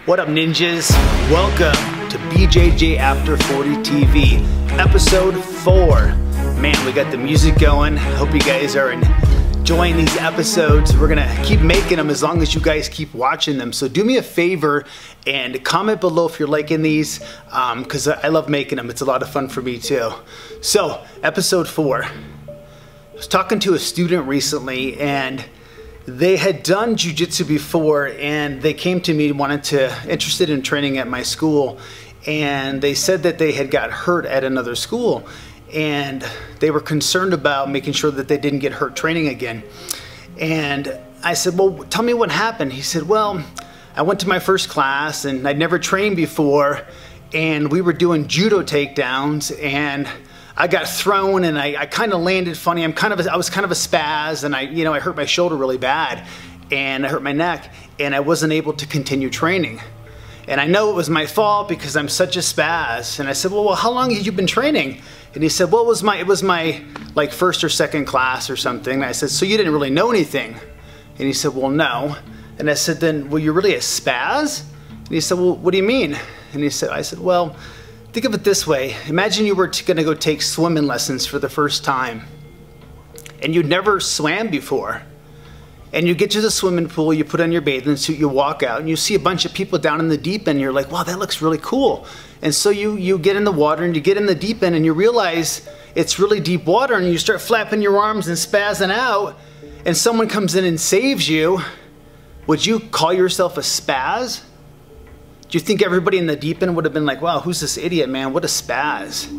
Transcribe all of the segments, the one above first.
What up, ninjas? Welcome to BJJAfter40 TV, episode 4. Man, we got the music going. Hope you guys are enjoying these episodes. We're gonna keep making them as long as you guys keep watching them. So do me a favor and comment below if you're liking these, because I love making them. It's a lot of fun for me too. So, episode 4. I was talking to a student recently, and they had done jiu-jitsu before, and they came to me interested in training at my school, and they said that they had got hurt at another school, and they were concerned about making sure that they didn't get hurt training again. And I said, well, tell me what happened. He said, well, I went to my first class and I'd never trained before, and we were doing judo takedowns, and I got thrown and I kind of landed funny. I was kind of a spaz, and I hurt my shoulder really bad, and I hurt my neck, and I wasn't able to continue training. And I know it was my fault because I'm such a spaz. And I said, well, how long had you been training? And he said, well, it was my like first or second class or something. And I said, so you didn't really know anything? And he said, well, no. And I said, then, well, you're really a spaz? And he said, well, what do you mean? And I said, well, think of it this way. Imagine you were gonna go take swimming lessons for the first time, and you'd never swam before. And you get to the swimming pool, you put on your bathing suit, you walk out, and you see a bunch of people down in the deep end, and you're like, wow, that looks really cool. And so you get in the water, and you get in the deep end, and you realize it's really deep water, and you start flapping your arms and spazzing out, and someone comes in and saves you. Would you call yourself a spaz? Do you think everybody in the deep end would have been like, wow, who's this idiot, man? What a spaz.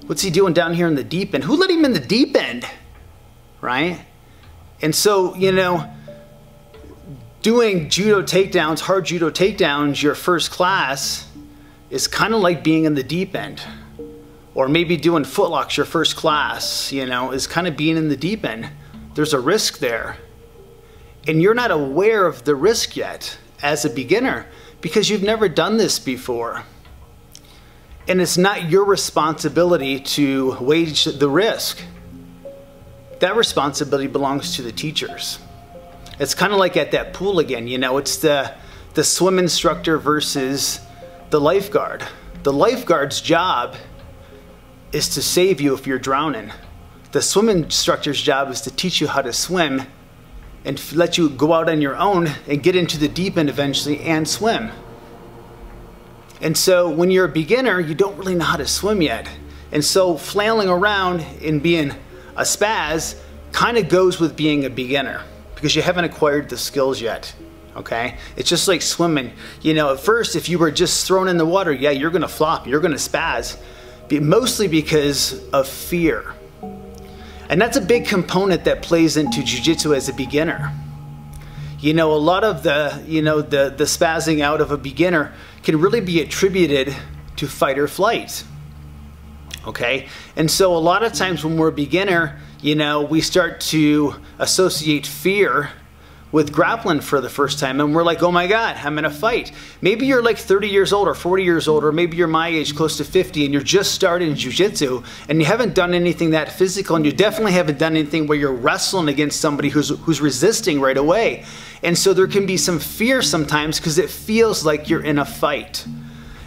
What's he doing down here in the deep end? Who let him in the deep end? Right? And so, doing judo takedowns, hard judo takedowns, your first class is kind of like being in the deep end. Or maybe doing footlocks your first class, is kind of being in the deep end. There's a risk there. And you're not aware of the risk yet as a beginner, because you've never done this before. And it's not your responsibility to wage the risk. That responsibility belongs to the teachers. It's kind of like at that pool again, it's the swim instructor versus the lifeguard. The lifeguard's job is to save you if you're drowning. The swim instructor's job is to teach you how to swim and let you go out on your own and get into the deep end eventually and swim. And so when you're a beginner, you don't really know how to swim yet. And so flailing around and being a spaz kind of goes with being a beginner, because you haven't acquired the skills yet, okay? It's just like swimming. At first, if you were just thrown in the water, yeah, you're gonna flop, you're gonna spaz, mostly because of fear. And that's a big component that plays into jiu-jitsu as a beginner. A lot of the spazzing out of a beginner can really be attributed to fight or flight. Okay? And so a lot of times when we're a beginner, we start to associate fear with grappling for the first time, and we're like, oh my God, I'm in a fight. Maybe you're like 30 years old or 40 years old, or maybe you're my age, close to 50, and you're just starting jiu-jitsu, and you haven't done anything that physical, and you definitely haven't done anything where you're wrestling against somebody who's resisting right away. And so there can be some fear sometimes because it feels like you're in a fight.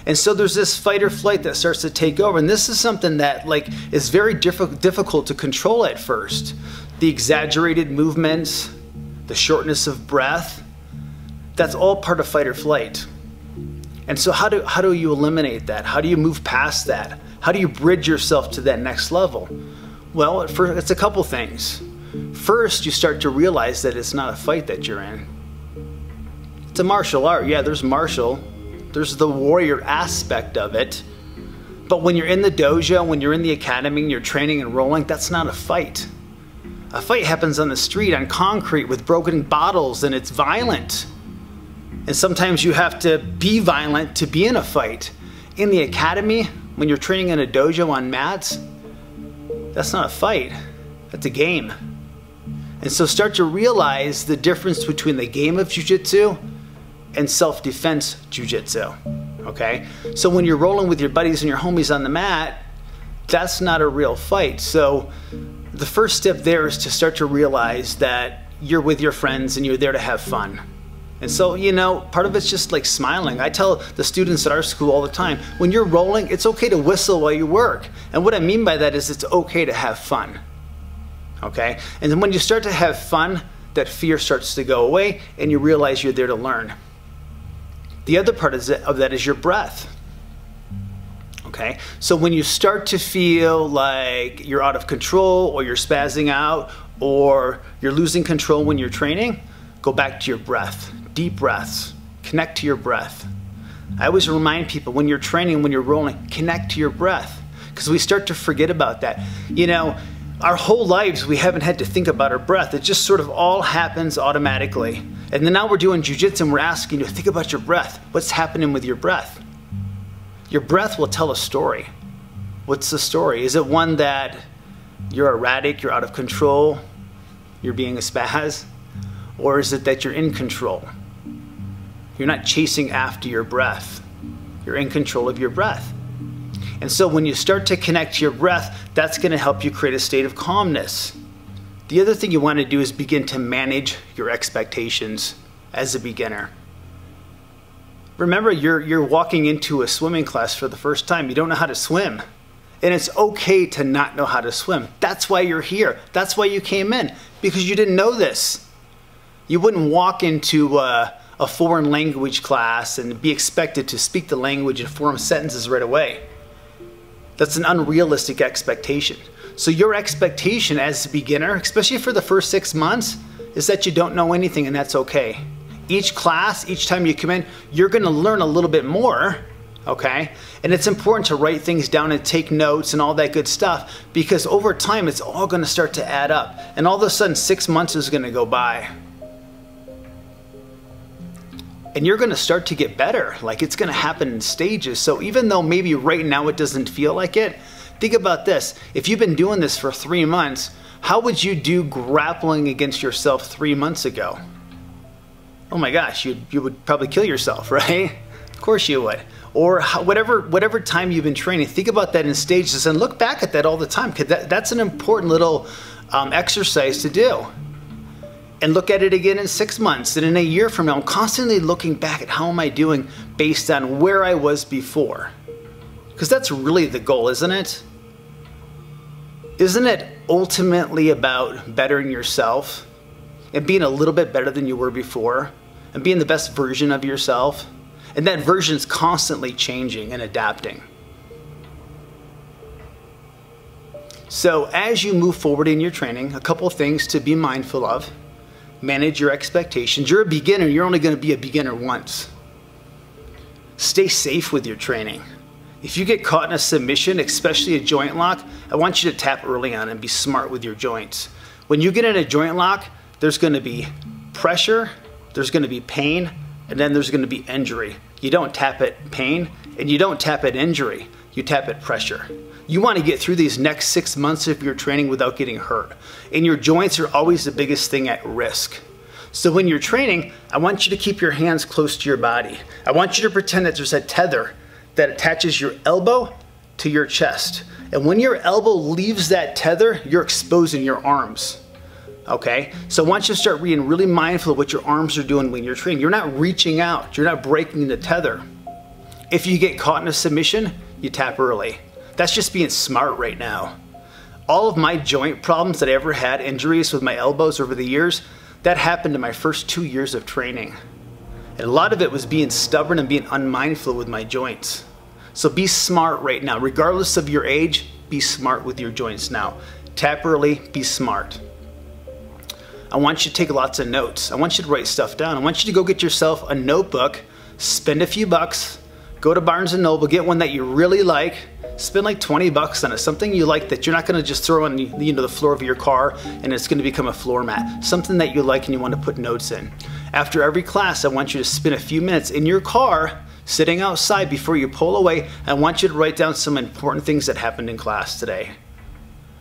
And so there's this fight or flight that starts to take over, and this is something that is very difficult to control at first. The exaggerated movements, the shortness of breath, that's all part of fight or flight. And so how do you eliminate that? How do you move past that? How do you bridge yourself to that next level? Well, it's a couple things. First, you start to realize that it's not a fight that you're in. It's a martial art. Yeah, there's the warrior aspect of it. But when you're in the dojo, when you're in the academy, and you're training and rolling, that's not a fight. A fight happens on the street, on concrete, with broken bottles, and it's violent. And sometimes you have to be violent to be in a fight. In the academy, when you're training in a dojo on mats, that's not a fight, that's a game. And so start to realize the difference between the game of jiu-jitsu and self-defense jiu-jitsu, okay? So when you're rolling with your buddies and your homies on the mat, that's not a real fight. So the first step there is to start to realize that you're with your friends and you're there to have fun. And so, you know, part of it's just like smiling. I tell the students at our school all the time, when you're rolling, it's okay to whistle while you work. And what I mean by that is it's okay to have fun, okay? And then when you start to have fun, that fear starts to go away and you realize you're there to learn. The other part of that is your breath, okay? So when you start to feel like you're out of control or you're spazzing out or you're losing control when you're training, go back to your breath. Deep breaths. Connect to your breath. I always remind people when you're training, when you're rolling, connect to your breath, because we start to forget about that. You know, our whole lives we haven't had to think about our breath. It just sort of all happens automatically. And then now we're doing jiu-jitsu and we're asking you to think about your breath. What's happening with your breath? Your breath will tell a story. What's the story? Is it one that you're erratic, you're out of control, you're being a spaz? Or is it that you're in control? You're not chasing after your breath. You're in control of your breath. And so when you start to connect to your breath, that's going to help you create a state of calmness. The other thing you want to do is begin to manage your expectations as a beginner. Remember, you're walking into a swimming class for the first time. You don't know how to swim. And it's okay to not know how to swim. That's why you're here. That's why you came in, because you didn't know this. You wouldn't walk into a foreign language class and be expected to speak the language and form sentences right away. That's an unrealistic expectation. So your expectation as a beginner, especially for the first 6 months, is that you don't know anything, and that's okay. Each class, each time you come in, you're going to learn a little bit more, okay? And it's important to write things down and take notes and all that good stuff, because over time it's all going to start to add up. And all of a sudden 6 months is going to go by. And you're going to start to get better. Like, it's going to happen in stages. So even though maybe right now it doesn't feel like it, think about this. If you've been doing this for 3 months, how would you do grappling against yourself 3 months ago? Oh my gosh, you would probably kill yourself, right? Of course you would. Or whatever time you've been training, think about that in stages and look back at that all the time, because that's an important little exercise to do. And look at it again in 6 months and in a year from now. I'm constantly looking back at how am I doing based on where I was before. Because that's really the goal, isn't it? Isn't it ultimately about bettering yourself and being a little bit better than you were before and being the best version of yourself? And that version is constantly changing and adapting. So as you move forward in your training, a couple of things to be mindful of. Manage your expectations. You're a beginner. You're only going to be a beginner once. Stay safe with your training. If you get caught in a submission, especially a joint lock, I want you to tap early on and be smart with your joints. When you get in a joint lock, there's going to be pressure, there's going to be pain, and then there's going to be injury. You don't tap at pain, and you don't tap at injury. You tap at pressure. You want to get through these next 6 months of your training without getting hurt. And your joints are always the biggest thing at risk. So when you're training, I want you to keep your hands close to your body. I want you to pretend that there's a tether that attaches your elbow to your chest. And when your elbow leaves that tether, you're exposing your arms. Okay? So I want you to start being really mindful of what your arms are doing when you're training. You're not reaching out. You're not breaking the tether. If you get caught in a submission, you tap early. That's just being smart right now. All of my joint problems that I ever had, injuries with my elbows over the years, that happened in my first 2 years of training. And a lot of it was being stubborn and being unmindful with my joints. So be smart right now. Regardless of your age, be smart with your joints now. Tap early, be smart. I want you to take lots of notes. I want you to write stuff down. I want you to go get yourself a notebook, spend a few bucks, go to Barnes & Noble, get one that you really like, spend like 20 bucks on it, something you like that you're not gonna just throw on the floor of your car and it's gonna become a floor mat. Something that you like and you wanna put notes in. After every class, I want you to spend a few minutes in your car, sitting outside before you pull away. I want you to write down some important things that happened in class today.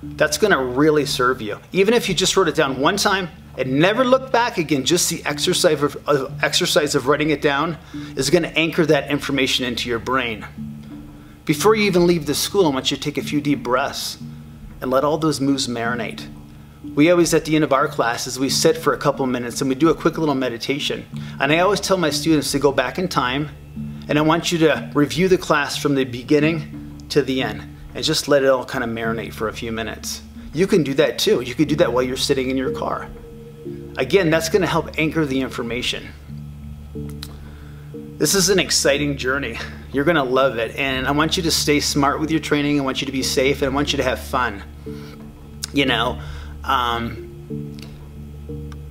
That's gonna really serve you. Even if you just wrote it down one time and never look back again, just the exercise of writing it down is gonna anchor that information into your brain. Before you even leave the school, I want you to take a few deep breaths and let all those moves marinate. we always, at the end of our classes, we sit for a couple minutes and we do a quick little meditation. And I always tell my students to go back in time, and I want you to review the class from the beginning to the end and just let it all kind of marinate for a few minutes. You can do that too. You can do that while you're sitting in your car. Again, that's going to help anchor the information. This is an exciting journey. You're going to love it. And I want you to stay smart with your training. I want you to be safe, and I want you to have fun. You know, I've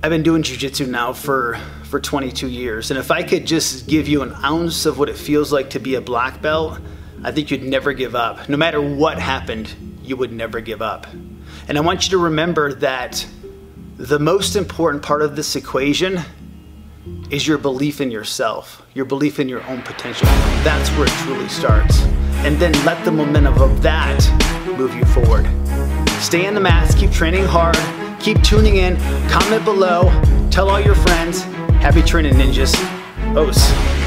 been doing jiu-jitsu now for 22 years. And if I could just give you an ounce of what it feels like to be a black belt, I think you'd never give up. No matter what happened, you would never give up. And I want you to remember that the most important part of this equation is your belief in yourself, your belief in your own potential. That's where it truly starts. And then let the momentum of that move you forward. Stay in the mats, keep training hard, keep tuning in, comment below, tell all your friends. Happy training, ninjas. Os.